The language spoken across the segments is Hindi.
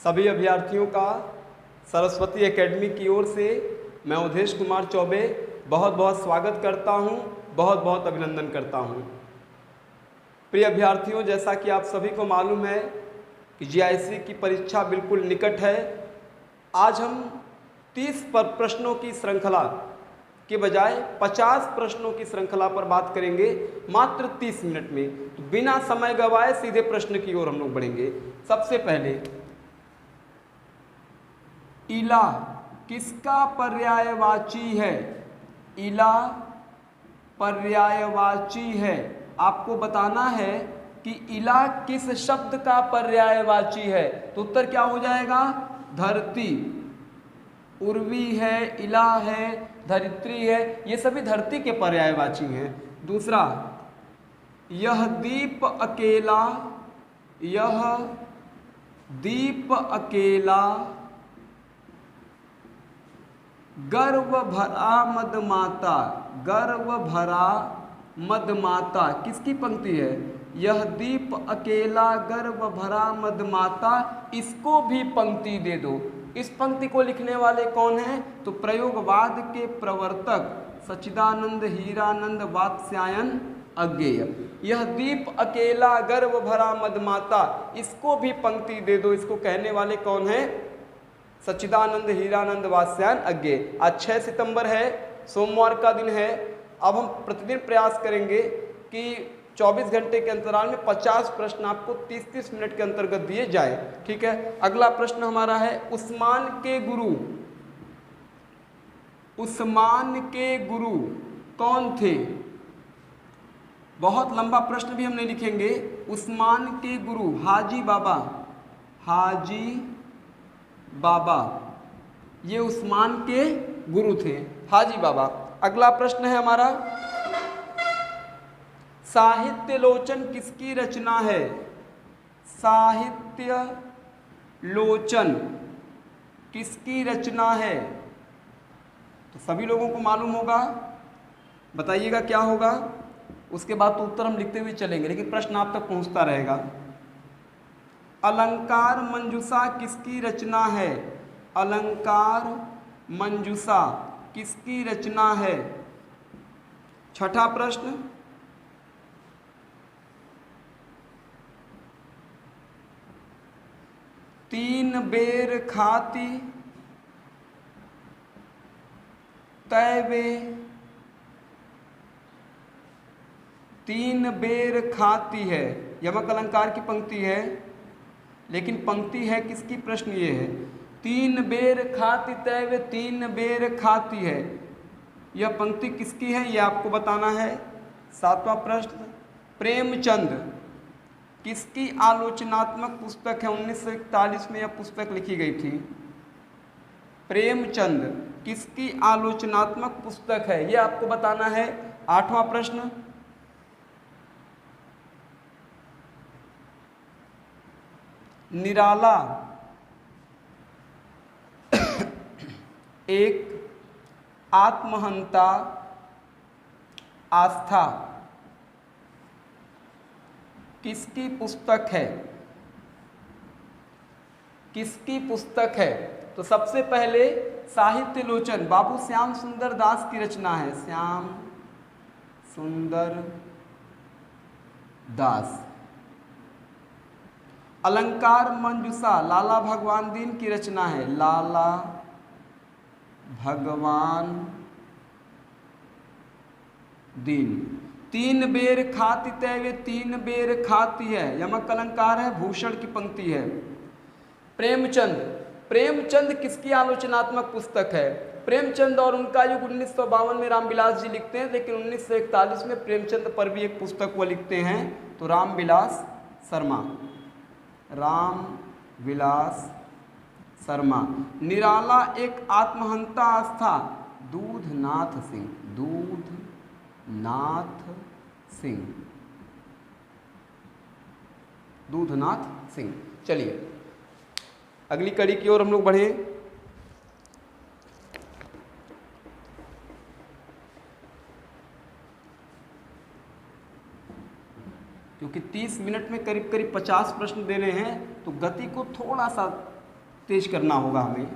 सभी अभ्यर्थियों का सरस्वती एकेडमी की ओर से मैं उदेश कुमार चौबे बहुत बहुत स्वागत करता हूं, बहुत बहुत अभिनंदन करता हूं। प्रिय अभ्यर्थियों, जैसा कि आप सभी को मालूम है कि जीआईसी की परीक्षा बिल्कुल निकट है। आज हम 30 प्रश्नों की श्रृंखला के बजाय 50 प्रश्नों की श्रृंखला पर बात करेंगे मात्र 30 मिनट में। तो बिना समय गवाए सीधे प्रश्न की ओर हम लोग बढ़ेंगे। सबसे पहले, इला किसका पर्यायवाची है? इला पर्यायवाची है। आपको बताना है कि इला किस शब्द का पर्यायवाची है। तो उत्तर क्या हो जाएगा? धरती। उर्वी है, इला है, धरित्री है, ये सभी धरती के पर्यायवाची हैं। दूसरा, यह दीप अकेला, यह दीप अकेला गर्व भरा मदमाता, गर्व भरा मदमाता किसकी पंक्ति है? यह दीप अकेला गर्व भरा मदमाता, इसको भी पंक्ति दे दो। इस पंक्ति को लिखने वाले कौन हैं? तो प्रयोगवाद के प्रवर्तक सच्चिदानंद हीरानंद वात्स्यायन अज्ञेय। यह दीप अकेला गर्व भरा मदमाता, इसको भी पंक्ति दे दो। इसको कहने वाले कौन हैं? सच्चिदानंद हीरानंद वात्स्यायन अज्ञेय। आज 6 सितंबर है, सोमवार का दिन है। अब हम प्रतिदिन प्रयास करेंगे कि 24 घंटे के अंतराल में 50 प्रश्न आपको 30-30 मिनट के अंतर्गत दिए जाए। ठीक है। अगला प्रश्न हमारा है, उस्मान के गुरु, उस्मान के गुरु कौन थे? बहुत लंबा प्रश्न भी हम नहीं लिखेंगे। उस्मान के गुरु हाजी बाबा, हाजी बाबा, ये उस्मान के गुरु थे, हाजी बाबा। अगला प्रश्न है हमारा, साहित्य लोचन किसकी रचना है? साहित्य लोचन किसकी रचना है? तो सभी लोगों को मालूम होगा, बताइएगा क्या होगा। उसके बाद तो उत्तर हम लिखते हुए चलेंगे, लेकिन प्रश्न आप तक पहुंचता रहेगा। अलंकार मंजूषा किसकी रचना है? अलंकार मंजूषा किसकी रचना है? छठा प्रश्न, तीन बेर खाती तैवे, तीन बेर खाती है, यमक अलंकार की पंक्ति है, लेकिन पंक्ति है किसकी? प्रश्न ये है, तीन बेर खाती तैवे, तीन बेर खाती है, यह पंक्ति किसकी है? यह आपको बताना है। सातवां प्रश्न, प्रेमचंद किसकी आलोचनात्मक पुस्तक है? 1941 में यह पुस्तक लिखी गई थी। प्रेमचंद किसकी आलोचनात्मक पुस्तक है? यह आपको बताना है। आठवां प्रश्न, निराला एक आत्महंता आस्था किसकी पुस्तक है? किसकी पुस्तक है? तो सबसे पहले साहित्य लोचन बाबू श्याम सुंदर दास की रचना है, श्याम सुंदर दास। अलंकार मंजूषा लाला भगवान दीन की रचना है, लाला भगवान दीन। तीन बेर खाती तैवे, तीन बेर खाती है, यमक अलंकार है, भूषण की पंक्ति है। प्रेमचंद, प्रेमचंद किसकी आलोचनात्मक पुस्तक है? प्रेमचंद और उनका युग 1952 में रामविलास जी लिखते हैं, लेकिन 1941 में प्रेमचंद पर भी एक पुस्तक वो लिखते हैं, तो रामविलास शर्मा, रामविलास शर्मा। निराला एक आत्महंता आस्था, दूधनाथ सिंह, दूधनाथ सिंह, दूधनाथ सिंह। चलिए अगली कड़ी की ओर हम लोग बढ़े। क्योंकि 30 मिनट में करीब करीब 50 प्रश्न देने हैं, तो गति को थोड़ा सा तेज करना होगा हमें।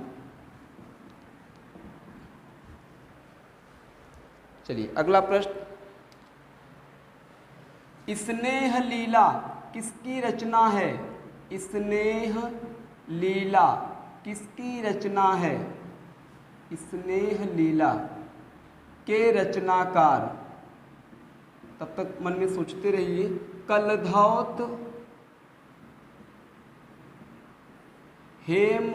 चलिए अगला प्रश्न। स्नेह लीला किसकी रचना है? स्नेह लीला किसकी रचना है? स्नेह लीला के रचनाकार, तब तक मन में सोचते रहिए, कलधौत हेम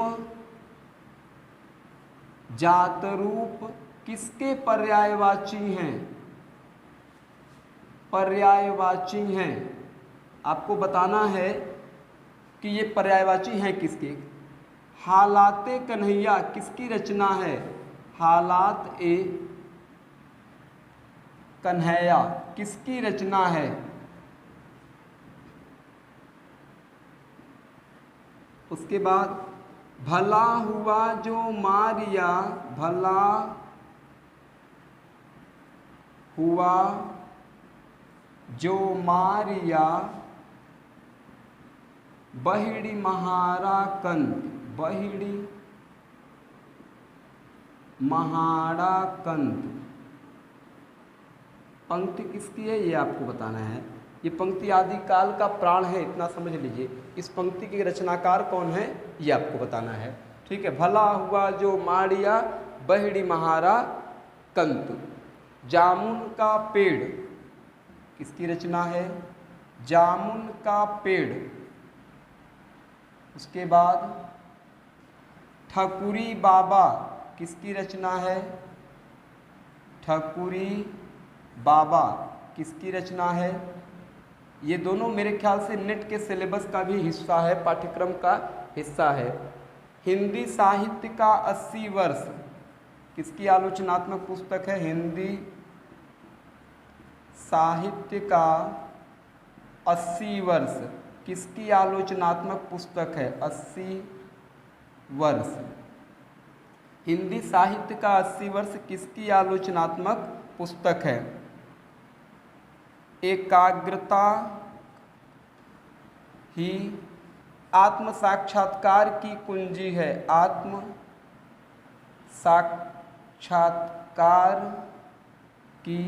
जातरूप किसके पर्यायवाची हैं? पर्यायवाची हैं। आपको बताना है कि ये पर्यायवाची हैं किसके। हालाते कन्हैया किसकी रचना है? हालात ए कन्हैया किसकी रचना है? उसके बाद भला हुआ जो मारिया, भला हुआ जो मारिया बहिड़ी महारा कंद, बहिड़ी महाड़ा कंद पंक्ति किसकी है ये आपको बताना है। ये पंक्ति आदि काल का प्राण है, इतना समझ लीजिए। इस पंक्ति के रचनाकार कौन है ये आपको बताना है। ठीक है। भला हुआ जो माड़िया बहिड़ी महारा कंत। जामुन का पेड़ किसकी रचना है? जामुन का पेड़। उसके बाद ठकुरी बाबा किसकी रचना है? ठकुरी बाबा किसकी रचना है? ये दोनों मेरे ख्याल से नेट के सिलेबस का भी हिस्सा है, पाठ्यक्रम का हिस्सा है। हिंदी साहित्य का 80 वर्ष किसकी आलोचनात्मक पुस्तक है? हिंदी साहित्य का 80 वर्ष किसकी आलोचनात्मक पुस्तक है? 80 वर्ष हिंदी साहित्य का 80 वर्ष किसकी आलोचनात्मक पुस्तक है? एकाग्रता ही आत्म साक्षात्कार की कुंजी है। आत्म साक्षात्कार की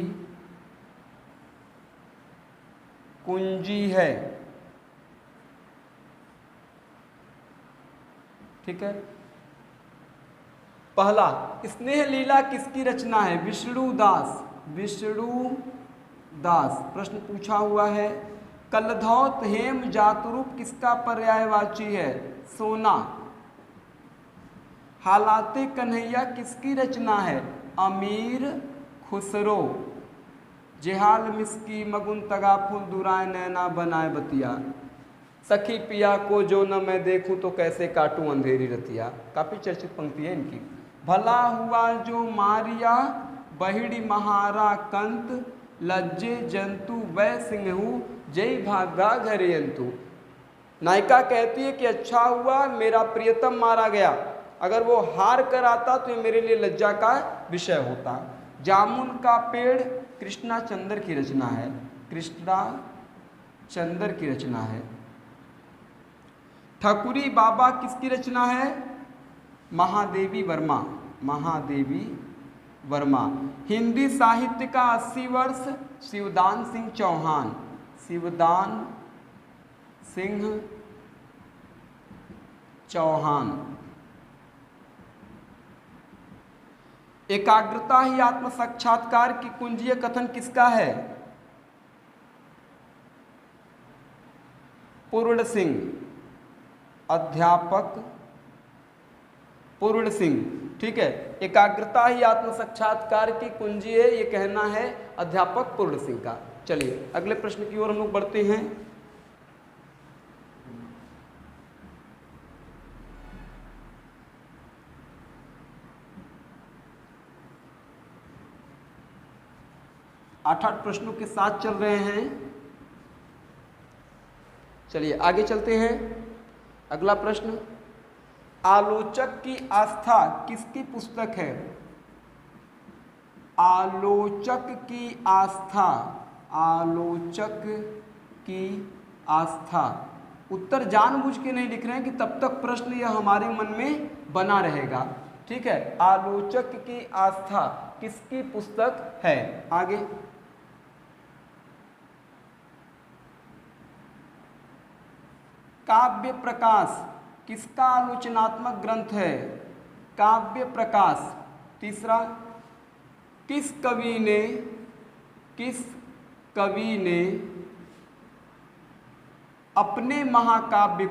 कुंजी है। ठीक है। पहला, स्नेह लीला किसकी रचना है? विष्णु दास। विष्णु दास प्रश्न पूछा हुआ है। कलधौत हेम जातरूप किसका पर्यायवाची है? सोना। हालाते कन्हैया किसकी रचना है? अमीर खुसरो। जेहाल मिसकी मगुन तगा फूल दुराए नैना बनाए बतिया। सखी पिया को जो न मैं देखूं तो कैसे काटूं अंधेरी रतिया। काफी चर्चित पंक्ति है इनकी। भला हुआ जो मारिया बहिड़ी महारा कंत। लज्जे जंतु वै सिंहू जय भागा घरेयंतु। नायिका कहती है कि अच्छा हुआ मेरा प्रियतम मारा गया, अगर वो हार कर आता तो ये मेरे लिए लज्जा का विषय होता। जामुन का पेड़ कृष्णा चंद्र की रचना है। कृष्णा चंद्र की रचना है। ठकुरी बाबा किसकी रचना है? महादेवी वर्मा। महादेवी वर्मा। हिंदी साहित्य का 80 वर्ष शिवदान सिंह चौहान। शिवदान सिंह चौहान। एकाग्रता ही आत्म साक्षात्कार की कुंजी कथन किसका है? पूर्ण सिंह। अध्यापक पूर्ण सिंह। ठीक है। एकाग्रता ही आत्म साक्षात्कार की कुंजी है, ये कहना है अध्यापक पूर्ण सिंह का। चलिए अगले प्रश्न की ओर हम लोग बढ़ते हैं। आठ प्रश्नों के साथ चल रहे हैं। चलिए आगे चलते हैं। अगला प्रश्न, आलोचक की आस्था किसकी पुस्तक है? आलोचक की आस्था। आलोचक की आस्था उत्तर जानबूझ के नहीं लिख रहे हैं कि तब तक प्रश्न यह हमारे मन में बना रहेगा। ठीक है, आलोचक की आस्था किसकी पुस्तक है? आगे, काव्य प्रकाश किसका आलोचनात्मक ग्रंथ है? काव्य प्रकाश। तीसरा, किस कवि ने अपने महाकाव्य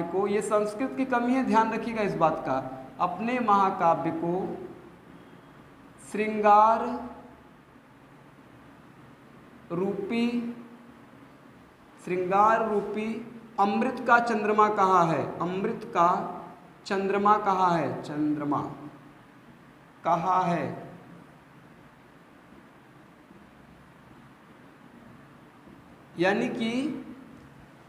को, ये संस्कृत की कमी है, ध्यान रखिएगा इस बात का, अपने महाकाव्य को श्रृंगार रूपी अमृत का चंद्रमा कहा है? अमृत का चंद्रमा कहा है? चंद्रमा कहा है? यानी कि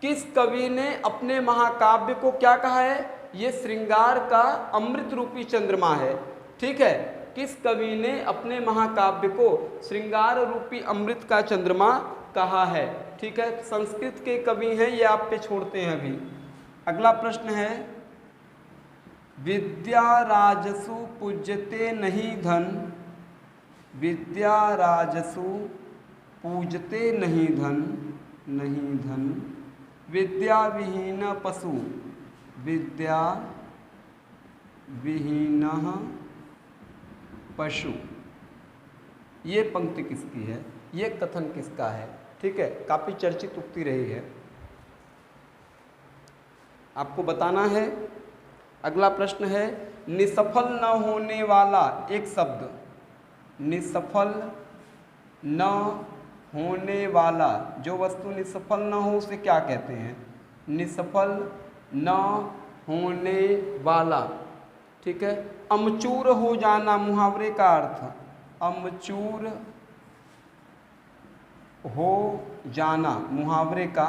किस कवि ने अपने महाकाव्य को क्या कहा है? ये श्रृंगार का अमृत रूपी चंद्रमा है। ठीक है, किस कवि ने अपने महाकाव्य को श्रृंगार रूपी अमृत का चंद्रमा कहा है? ठीक है, संस्कृत के कवि हैं, ये आप पे छोड़ते हैं अभी। अगला प्रश्न है, विद्या राजसु पूज्यते नहीं धन, विद्या राजसु पूजते नहीं धन, विद्या विहीन पशु, विद्या विहीन पशु, ये पंक्ति किसकी है? ये कथन किसका है? ठीक है, काफी चर्चित उक्ति रही है, आपको बताना है। अगला प्रश्न है, निसफल न होने वाला एक शब्द, निसफल न होने वाला, जो वस्तु निसफल न हो उसे क्या कहते हैं? निसफल न होने वाला। ठीक है, अमचूर हो जाना मुहावरे का अर्थ, अमचूर हो जाना मुहावरे का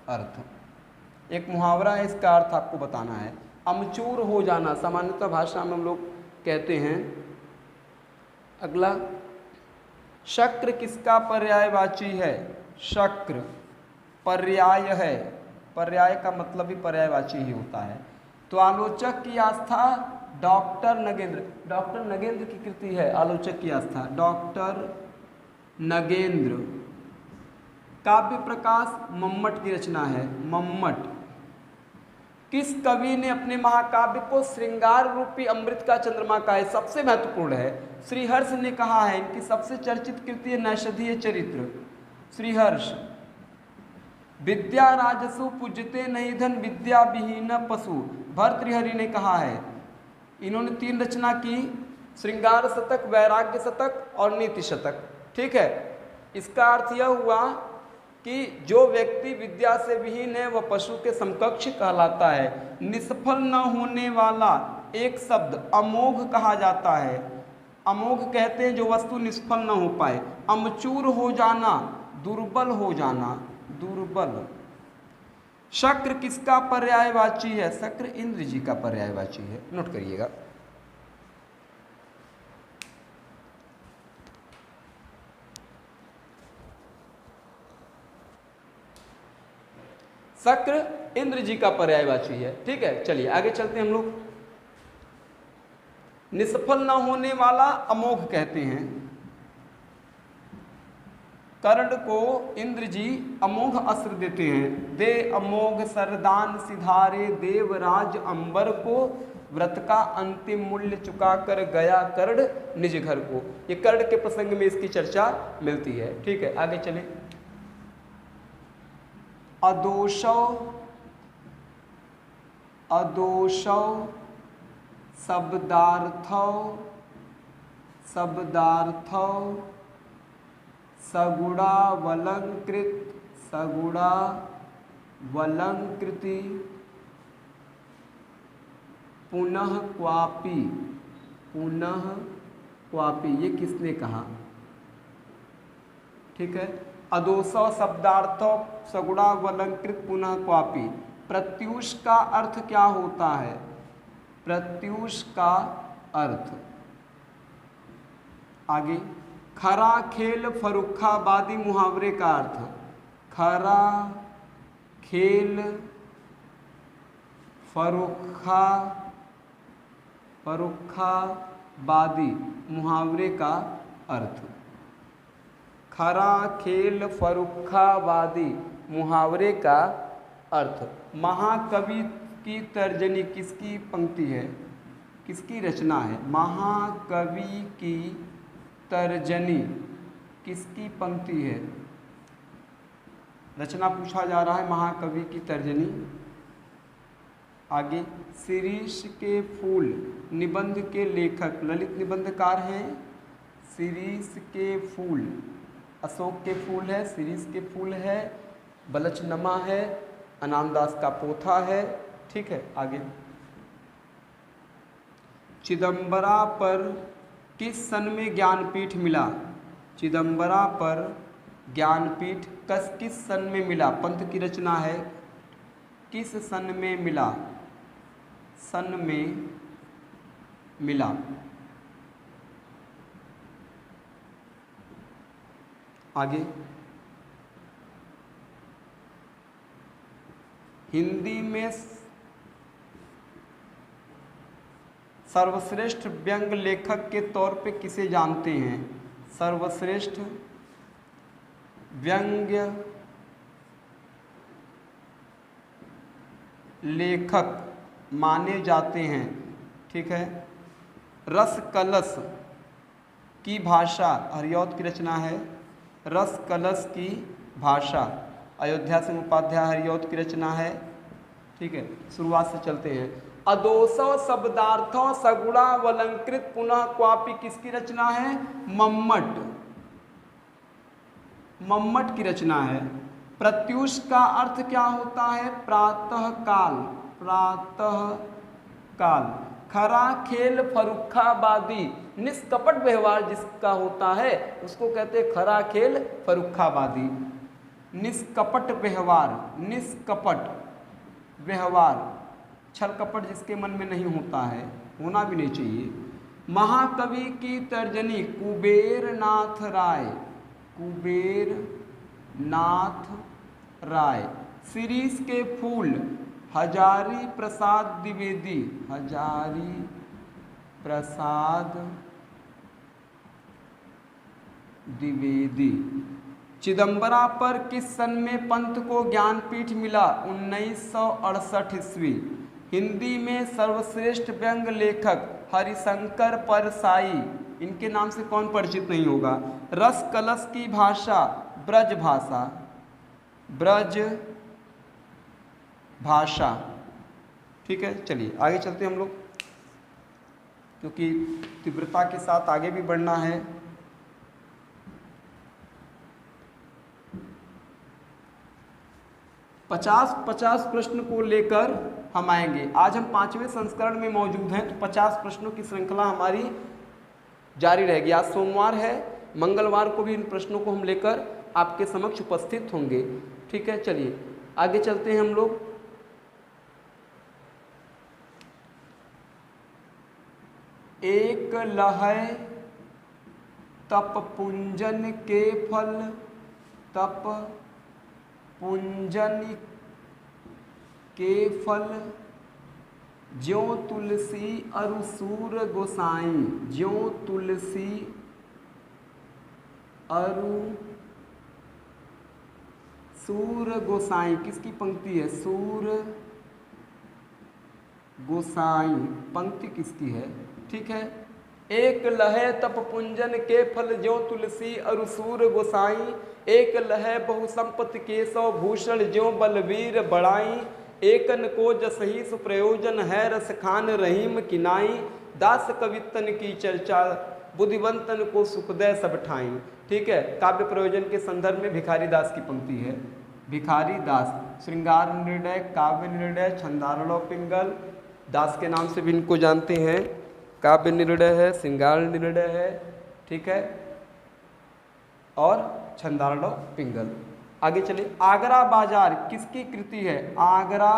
अर्थ, एक मुहावरा है, इसका अर्थ आपको बताना है। अमचूर हो जाना सामान्यतः भाषा में हम लोग कहते हैं। अगला, शक्र किसका पर्यायवाची है? शक्र पर्याय है, पर्याय का मतलब ही पर्यायवाची ही होता है। तो आलोचक की आस्था डॉक्टर नगेंद्र की कृति है। आलोचक की आस्था डॉक्टर नगेंद्र। काव्य प्रकाश मम्मट की रचना है, मम्मट। किस कवि ने अपने महाकाव्य को श्रृंगार रूपी अमृत का चंद्रमा कहा है? सबसे महत्वपूर्ण है, श्रीहर्ष ने कहा है। इनकी सबसे चर्चित कृति है नैषधीय चरित्र, श्रीहर्ष। विद्या राजसु पूजते नहीं धन, विद्या विहीन पशु, भर्तृहरि ने कहा है। इन्होंने 3 रचना की, श्रृंगार शतक, वैराग्य शतक और नीति शतक। ठीक है, इसका अर्थ यह हुआ कि जो व्यक्ति विद्या से विहीन है वह पशु के समकक्ष कहलाता है। निष्फल न होने वाला एक शब्द अमोघ कहा जाता है। अमोघ कहते हैं जो वस्तु निष्फल न हो पाए। अमचूर हो जाना, दुर्बल हो जाना, दुर्बल। शक्र किसका पर्यायवाची है? शक्र इंद्र जी का पर्यायवाची है, नोट करिएगा। शक्र इंद्र जी का पर्यायवाची है। ठीक है, चलिए आगे चलते हैं हम लोग। निष्फल न होने वाला अमोघ कहते हैं। कर्ण को इंद्र जी अमोघ अस्त्र देते हैं। दे अमोघ सरदान सिधारे देवराज अंबर को, व्रत का अंतिम मूल्य चुका कर गया कर्ण निज घर को। ये कर्ण के प्रसंग में इसकी चर्चा मिलती है। ठीक है, आगे चलें। अदोषौ शब्दार्थौ सगुणावलंकृति पुनः क्वापि, ये किसने कहा? ठीक है, अदोषौ शब्दार्थौ सगुणावलंकृत पुनः क्वापि। प्रत्यूष का अर्थ क्या होता है? प्रत्यूष का अर्थ, आगे, खरा खेल फरुखाबादी मुहावरे का अर्थ। खरा खेल फरुखाबादी मुहावरे का अर्थ। खरा खेल फरुखाबादी मुहावरे का अर्थ। महाकवि की तर्जनी किसकी पंक्ति है, किसकी रचना है? महाकवि की तर्जनी किसकी पंक्ति है? रचना पूछा जा रहा है, महाकवि की तर्जनी। आगे, शिरीष के फूल निबंध के लेखक ललित निबंधकार हैं। शिरीष के फूल, अशोक के फूल है, शिरीष के फूल है, बलचनमा है, अनामदास का पोथा है। ठीक है, आगे, चिदंबरा पर किस सन में ज्ञानपीठ मिला? चिदंबरा पर ज्ञानपीठ किस सन में मिला? पंत की रचना है। किस सन में मिला? सन में मिला। आगे, हिंदी में सर्वश्रेष्ठ व्यंग्य लेखक के तौर पे किसे जानते हैं? सर्वश्रेष्ठ व्यंग्य लेखक माने जाते हैं। ठीक है, रस कलश की भाषा हरिऔध की रचना है। रस कलश की भाषा अयोध्या सिंह उपाध्याय हरिऔध की रचना है। ठीक है, शुरुआत से चलते हैं। अदोसौ शब्दार्थों सगुणा वलंकृत पुनः क्वापी किसकी रचना है? मम्मट, मम्मट की रचना है। प्रत्यूष का अर्थ क्या होता है? प्रातः काल, प्रातः काल। खरा खेल फरुखाबादी निष्कपट व्यवहार जिसका होता है उसको कहते हैं खरा खेल फरुखाबादी। निष्कपट व्यवहार, निष्कपट व्यवहार, छल कपट जिसके मन में नहीं होता है, होना भी नहीं चाहिए। महाकवि की तर्जनी कुबेर नाथ राय, कुबेर नाथ राय। शिरीष के फूल हजारी प्रसाद द्विवेदी, हजारी प्रसाद द्विवेदी। चिदंबरा पर किस सन में पंत को ज्ञानपीठ मिला? 1968 ईस्वी। हिंदी में सर्वश्रेष्ठ व्यंग्य लेखक हरिशंकर परसाई, इनके नाम से कौन परिचित नहीं होगा? रस कलश की भाषा ब्रज भाषा, ब्रज भाषा। ठीक है, चलिए आगे चलते हैं हम लोग, क्योंकि तीव्रता के साथ आगे भी बढ़ना है। पचास प्रश्न को लेकर हम आएंगे। आज हम 5वें संस्करण में मौजूद हैं, तो 50 प्रश्नों की श्रृंखला हमारी जारी रहेगी। आज सोमवार है, मंगलवार को भी इन प्रश्नों को हम लेकर आपके समक्ष उपस्थित होंगे। ठीक है, चलिए आगे चलते हैं हम लोग। एक लहै तप पुंजन के फल, तप पुंजन के फल, ज्यों तुलसी अरु सूर गोसाई, ज्यों तुलसी अरु सूर गोसाई। किसकी पंक्ति है? सूर गोसाई पंक्ति किसकी है? ठीक है, एक लहै तप पुंजन के फल, ज्यों तुलसी अरु सूर गोसाई। एक लहै बहुसंपत्ति केशव भूषण, ज्यों बलवीर बड़ाई। एकन को जसही सुप्रयोजन है, रस खान रहीम किनाई। दास कवितन की चर्चा, बुद्धिवंतन को सुखदय सब ठाई। ठीक है, काव्य प्रयोजन के संदर्भ में भिखारी दास की पंक्ति है। भिखारी दास श्रृंगार निर्णय, काव्य निर्णय, छंदारणव पिंगल, दास के नाम से भी इनको जानते हैं। काव्य निर्णय है, श्रृंगार निर्णय है, ठीक है, और छंदारणव पिंगल। आगे चलिए, आगरा बाजार किसकी कृति है? आगरा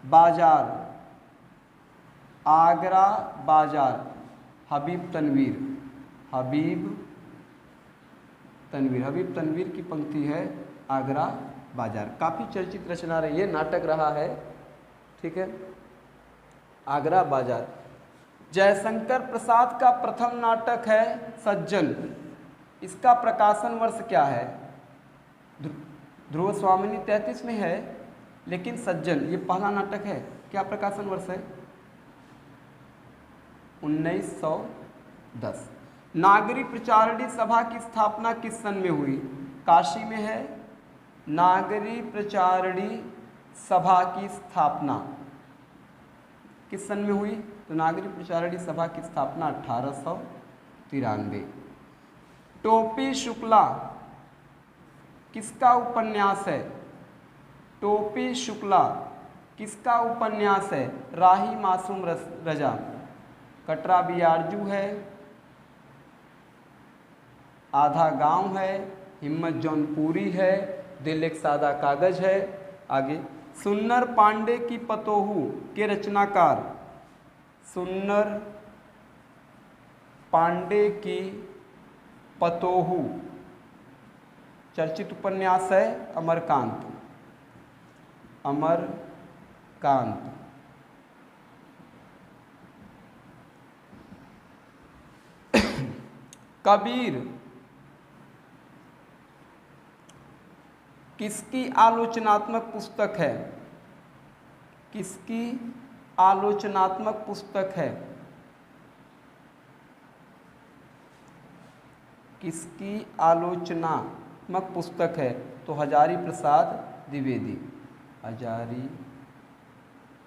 बाजार, आगरा बाजार हबीब तनवीर, हबीब तनवीर, हबीब तनवीर की पंक्ति है आगरा बाजार। काफ़ी चर्चित रचना रही है, नाटक रहा है, ठीक है, आगरा बाजार। जयशंकर प्रसाद का प्रथम नाटक है सज्जन, इसका प्रकाशन वर्ष क्या है? ध्रुव स्वामिनी 33 में है, लेकिन सज्जन ये पहला नाटक है, क्या प्रकाशन वर्ष है? 1910। नागरी प्रचारणी सभा की स्थापना किस सन में हुई? काशी में है। नागरी प्रचारणी सभा की स्थापना किस सन में हुई? तो नागरी प्रचारणी सभा की स्थापना 1893। टोपी शुक्ला किसका उपन्यास है? टोपी शुक्ला किसका उपन्यास है? राही मासूम रजा। कटरा बियारजू है, आधा गांव है, हिम्मत जौनपुरी है, दिल एक सादा कागज है। आगे, सुन्नर पांडे की पतोहू के रचनाकार? सुन्नर पांडे की पतोहू चर्चित उपन्यास है अमरकांत। अमरकांत। कबीर किसकी आलोचनात्मक पुस्तक है? किसकी आलोचनात्मक पुस्तक है? किसकी आलोचनात्मक पुस्तक है? तो हजारी प्रसाद द्विवेदी। हजारी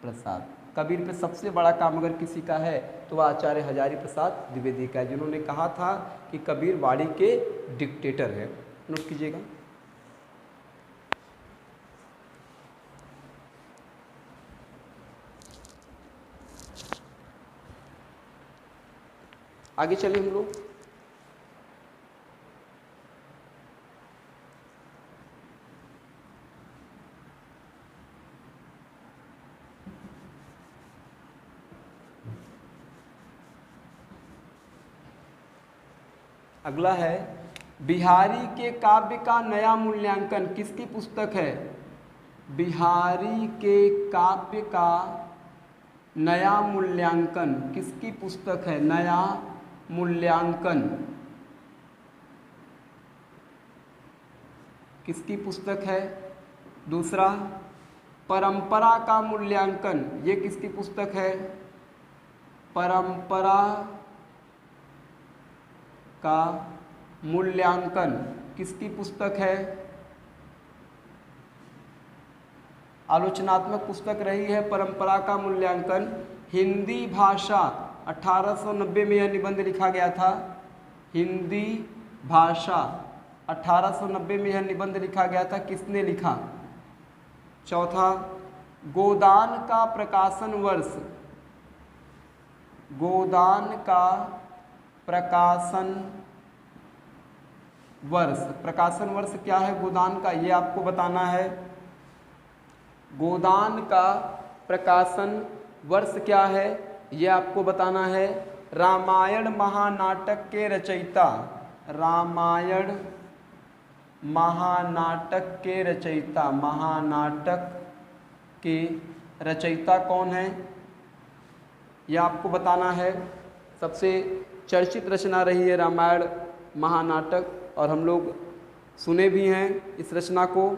प्रसाद। कबीर पे सबसे बड़ा काम अगर किसी का है तो वह आचार्य हजारी प्रसाद द्विवेदी का है, जिन्होंने कहा था कि कबीर वाड़ी के डिक्टेटर है। नोट कीजिएगा। आगे चले हम लोग। अगला है, बिहारी के काव्य का नया मूल्यांकन किसकी पुस्तक है? बिहारी के काव्य का नया मूल्यांकन किसकी पुस्तक है? नया मूल्यांकन किसकी पुस्तक है? दूसरा, परंपरा का मूल्यांकन ये किसकी पुस्तक है? परंपरा का मूल्यांकन किसकी पुस्तक है? आलोचनात्मक पुस्तक रही है परंपरा का मूल्यांकन। हिंदी भाषा 1890 में यह निबंध लिखा गया था। हिंदी भाषा 1890 में यह निबंध लिखा गया था। किसने लिखा? चौथा, गोदान का प्रकाशन वर्ष। गोदान का प्रकाशन वर्ष। प्रकाशन वर्ष क्या है गोदान का, ये आपको बताना है। गोदान का प्रकाशन वर्ष क्या है ये आपको बताना है। रामायण महानाटक के रचयिता। रामायण महानाटक के रचयिता। महानाटक के रचयिता कौन है ये आपको बताना है। सबसे चर्चित रचना रही है रामायण महानाटक, और हम लोग सुने भी हैं इस रचना को।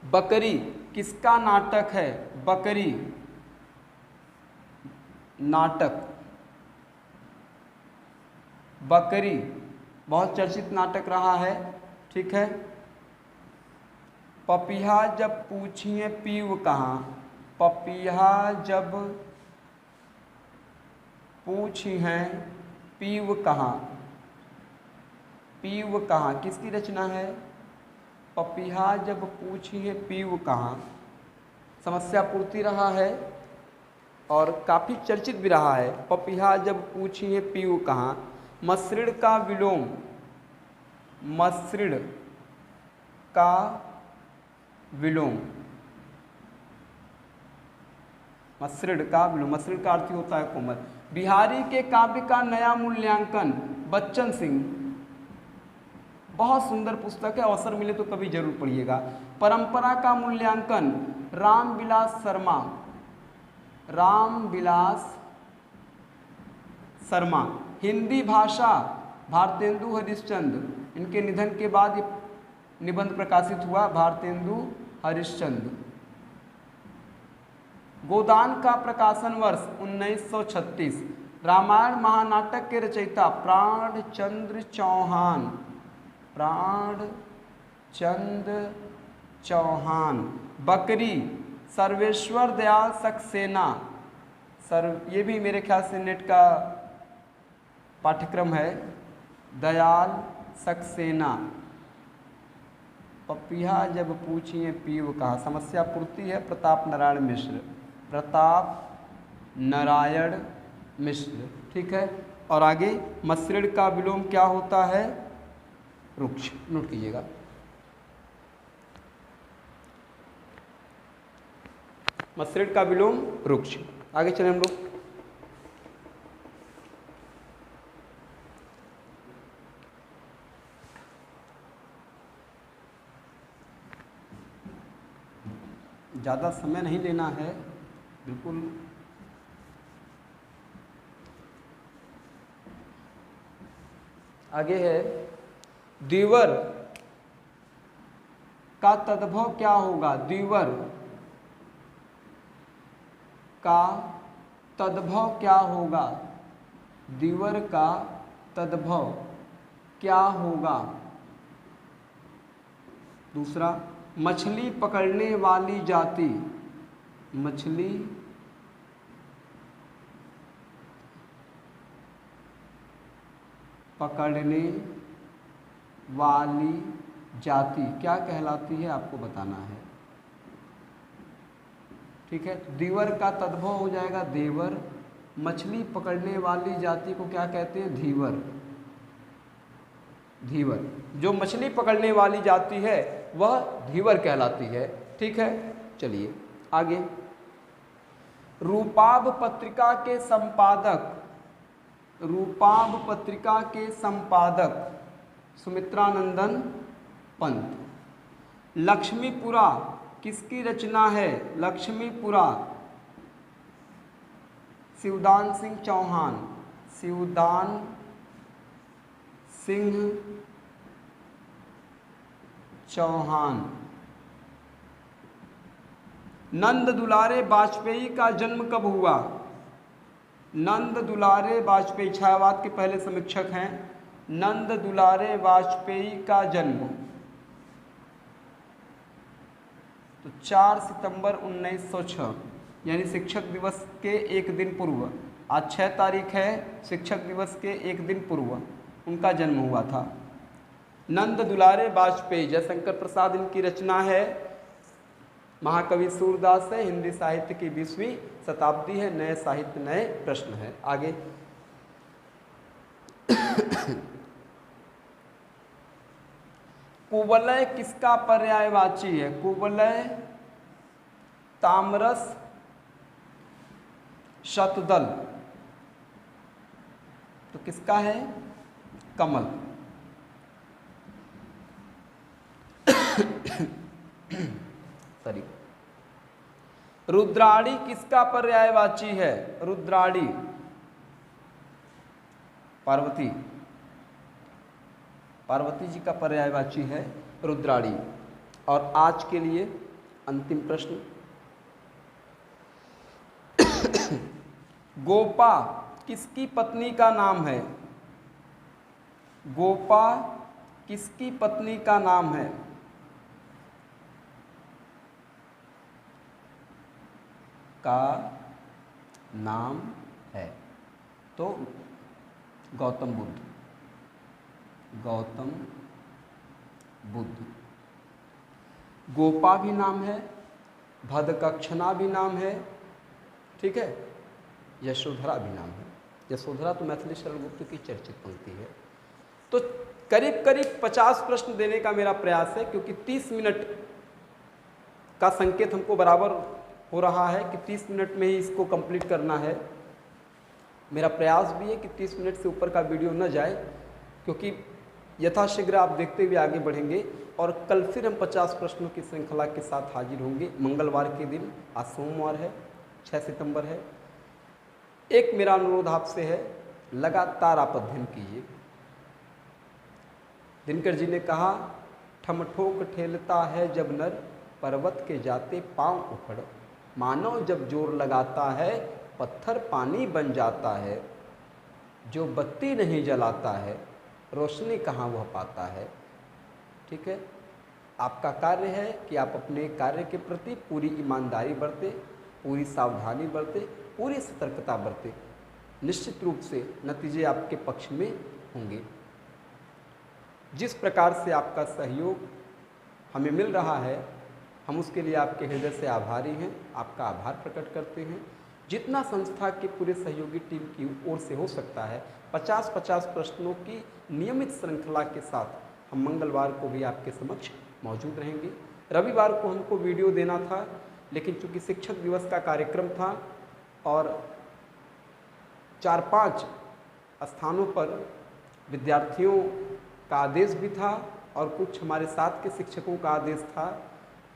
बकरी किसका नाटक है? बकरी नाटक। बकरी बहुत चर्चित नाटक रहा है, ठीक है। पपीहा जब पूछिए पीव कहाँ। पपीहा जब पूछी हैं पीव कहाँ। पीव कहाँ किसकी रचना है? पपीहा जब पूछी है पीव कहाँ। समस्या पूर्ति रहा है और काफ़ी चर्चित भी रहा है। पपीहा जब पूछी है पीव कहाँ। मसृण का विलोम। मसृण का विलोम। मसृण का विलोम। मसृण का अर्थ होता है कोमल। बिहारी के काव्य का नया मूल्यांकन। बच्चन सिंह। बहुत सुंदर पुस्तक है, अवसर मिले तो कभी जरूर पढ़िएगा। परंपरा का मूल्यांकन, रामविलास शर्मा, रामविलास शर्मा। हिंदी भाषा, भारतेंदु हरिश्चंद्र, इनके निधन के बाद ये निबंध प्रकाशित हुआ, भारतेंदु हरिश्चंद्र। गोदान का प्रकाशन वर्ष 1936। रामायण महानाटक के रचयिता प्राणचंद्र चौहान, प्राणचंद्र चौहान। बकरी, सर्वेश्वर दयाल सक्सेना, ये भी मेरे ख्याल से नेट का पाठ्यक्रम है, दयाल सक्सेना। पपिया जब पूछिए पीव कहा, समस्या पूर्ति है प्रताप नारायण मिश्र, प्रताप नारायण मिश्र, ठीक है। और आगे, मसृण का विलोम क्या होता है? रुक्ष, नोट कीजिएगा। मसृण का विलोम रुक्ष। आगे चले हम लोग। ज़्यादा समय नहीं लेना है, बिल्कुल आगे है। द्विवर का तद्भव क्या होगा? द्विवर का तद्भव क्या होगा? द्विवर का तद्भव क्या होगा? दूसरा, मछली पकड़ने वाली जाति, मछली पकड़ने वाली जाति क्या कहलाती है, आपको बताना है, ठीक है। द्विवर का तद्भव हो जाएगा देवर। मछली पकड़ने वाली जाति को क्या कहते हैं? धीवर। धीवर, जो मछली पकड़ने वाली जाति है वह धीवर कहलाती है, ठीक है। चलिए आगे। रूपाभ पत्रिका के संपादक, रूपाभ पत्रिका के संपादक सुमित्रानंदन पंत। लक्ष्मीपुरा किसकी रचना है? लक्ष्मीपुरा शिवदान सिंह चौहान, शिवदान सिंह चौहान। नंद दुलारे वाजपेयी का जन्म कब हुआ? नंद दुलारे वाजपेयी छायावाद के पहले समीक्षक हैं। नंद दुलारे वाजपेयी का जन्म तो 4 सितंबर 1906, यानी शिक्षक दिवस के एक दिन पूर्व। आज 6 तारीख है, शिक्षक दिवस के एक दिन पूर्व उनका जन्म हुआ था। नंद दुलारे वाजपेयी, जयशंकर प्रसाद इनकी रचना है। महाकवि सूरदास है। हिंदी साहित्य की 20वीं शताब्दी है। नए साहित्य नए प्रश्न है। आगे कुवलय किसका पर्यायवाची है? कुवलय तामरस शतदल तो किसका है? कमल। सॉरी। रुद्राणी किसका पर्यायवाची है? रुद्राणी पार्वती, पार्वती जी का पर्यायवाची है रुद्राणी। और आज के लिए अंतिम प्रश्न, गोपा किसकी पत्नी का नाम है? गोपा किसकी पत्नी का नाम है? का नाम है तो गौतम बुद्ध, गौतम बुद्ध। गोपा भी नाम है, भदकक्षणा भी नाम है, ठीक है। यशोधरा भी नाम है। यशोधरा तो मैथिली शरण गुप्त की चर्चित पंक्ति है। तो करीब करीब 50 प्रश्न देने का मेरा प्रयास है, क्योंकि 30 मिनट का संकेत हमको बराबर हो रहा है कि 30 मिनट में ही इसको कंप्लीट करना है। मेरा प्रयास भी है कि 30 मिनट से ऊपर का वीडियो न जाए, क्योंकि यथाशीघ्र आप देखते हुए आगे बढ़ेंगे और कल फिर हम 50 प्रश्नों की श्रृंखला के साथ हाजिर होंगे मंगलवार के दिन। आज सोमवार है, 6 सितंबर है। एक मेरा अनुरोध आपसे है, लगातार आप अध्ययन कीजिए। दिनकर जी ने कहा, ठमठोक ठेलता है जब नर, पर्वत के जाते पांव उखड़। मानव जब जोर लगाता है, पत्थर पानी बन जाता है। जो बत्ती नहीं जलाता है, रोशनी कहाँ वह पाता है। ठीक है, आपका कार्य है कि आप अपने कार्य के प्रति पूरी ईमानदारी बरते, पूरी सावधानी बरते, पूरी सतर्कता बरते। निश्चित रूप से नतीजे आपके पक्ष में होंगे। जिस प्रकार से आपका सहयोग हमें मिल रहा है, हम उसके लिए आपके हृदय से आभारी हैं, आपका आभार प्रकट करते हैं। जितना संस्था के पूरे सहयोगी टीम की ओर से हो सकता है, 50-50 प्रश्नों की नियमित श्रृंखला के साथ हम मंगलवार को भी आपके समक्ष मौजूद रहेंगे। रविवार को हमको वीडियो देना था, लेकिन चूंकि शिक्षक दिवस का कार्यक्रम था और 4-5 स्थानों पर विद्यार्थियों का आदेश भी था और कुछ हमारे साथ के शिक्षकों का आदेश था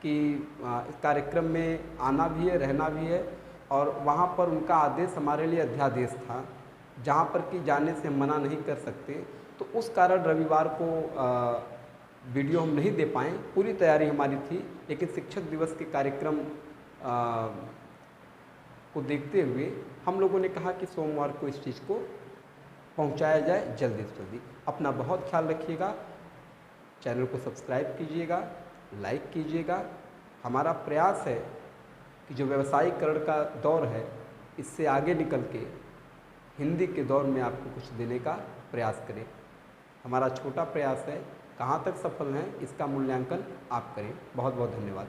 कि इस कार्यक्रम में आना भी है, रहना भी है, और वहाँ पर उनका आदेश हमारे लिए अध्यादेश था, जहाँ पर कि जाने से हम मना नहीं कर सकते। तो उस कारण रविवार को वीडियो हम नहीं दे पाए। पूरी तैयारी हमारी थी, लेकिन शिक्षक दिवस के कार्यक्रम को देखते हुए हम लोगों ने कहा कि सोमवार को इस चीज़ को पहुंचाया जाए जल्दी से जल्दी। अपना बहुत ख्याल रखिएगा, चैनल को सब्सक्राइब कीजिएगा, लाइक कीजिएगा। हमारा प्रयास है कि जो व्यवसायीकरण का दौर है, इससे आगे निकल के हिंदी के दौर में आपको कुछ देने का प्रयास करें। हमारा छोटा प्रयास है, कहाँ तक सफल हैं इसका मूल्यांकन आप करें। बहुत बहुत धन्यवाद।